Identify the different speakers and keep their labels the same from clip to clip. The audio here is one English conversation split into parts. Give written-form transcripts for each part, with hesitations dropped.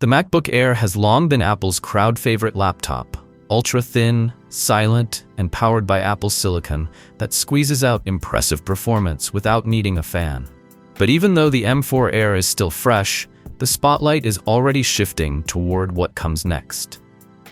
Speaker 1: The MacBook Air has long been Apple's crowd favorite laptop, ultra-thin, silent, and powered by Apple silicon that squeezes out impressive performance without needing a fan. But even though the M4 Air is still fresh, the spotlight is already shifting toward what comes next.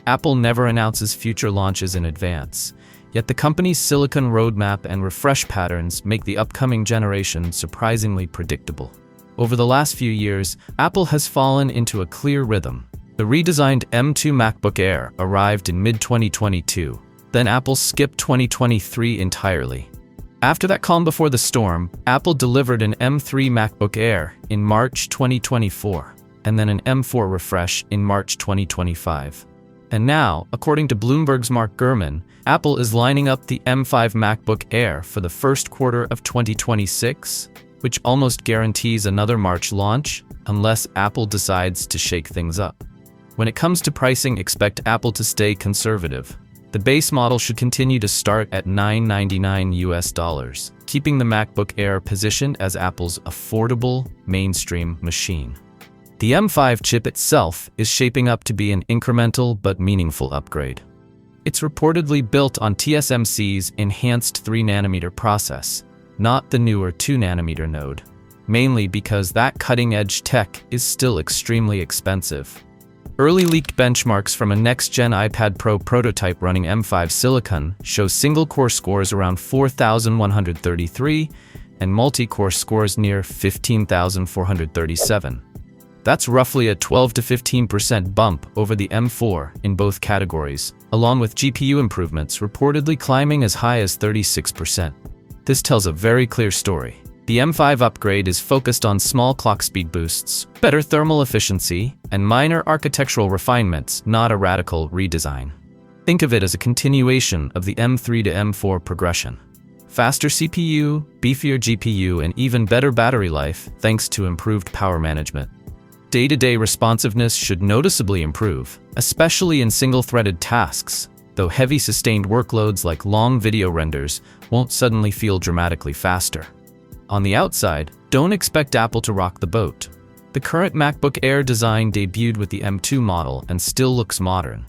Speaker 1: Apple never announces future launches in advance, yet the company's silicon roadmap and refresh patterns make the upcoming generation surprisingly predictable. Over the last few years, Apple has fallen into a clear rhythm. The redesigned M2 MacBook Air arrived in mid-2022. Then Apple skipped 2023 entirely. After that calm before the storm, Apple delivered an M3 MacBook Air in March 2024, and then an M4 refresh in March 2025. And now, according to Bloomberg's Mark Gurman, Apple is lining up the M5 MacBook Air for the first quarter of 2026, which almost guarantees another March launch, unless Apple decides to shake things up. When it comes to pricing, expect Apple to stay conservative. The base model should continue to start at $999, keeping the MacBook Air positioned as Apple's affordable, mainstream machine. The M5 chip itself is shaping up to be an incremental but meaningful upgrade. It's reportedly built on TSMC's enhanced 3nm process, not the newer 2nm node, mainly because that cutting-edge tech is still extremely expensive. Early leaked benchmarks from a next-gen iPad Pro prototype running M5 silicon show single-core scores around 4,133 and multi-core scores near 15,437. That's roughly a 12 to 15% bump over the M4 in both categories, along with GPU improvements reportedly climbing as high as 36%. This tells a very clear story. The M5 upgrade is focused on small clock speed boosts, better thermal efficiency, and minor architectural refinements, not a radical redesign. Think of it as a continuation of the M3 to M4 progression. Faster CPU, beefier GPU, and even better battery life thanks to improved power management. Day-to-day responsiveness should noticeably improve, especially in single-threaded tasks, though heavy sustained workloads like long video renders won't suddenly feel dramatically faster. On the outside, don't expect Apple to rock the boat. The current MacBook Air design debuted with the M2 model and still looks modern.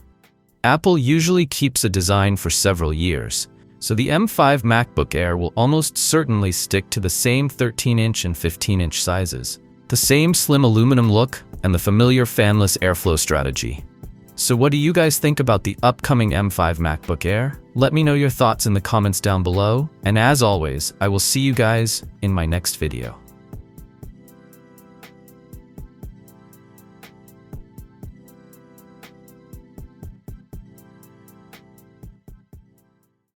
Speaker 1: Apple usually keeps a design for several years, so the M5 MacBook Air will almost certainly stick to the same 13-inch and 15-inch sizes, the same slim aluminum look, and the familiar fanless airflow strategy. So what do you guys think about the upcoming M5 MacBook Air? Let me know your thoughts in the comments down below, and as always, I will see you guys in my next video.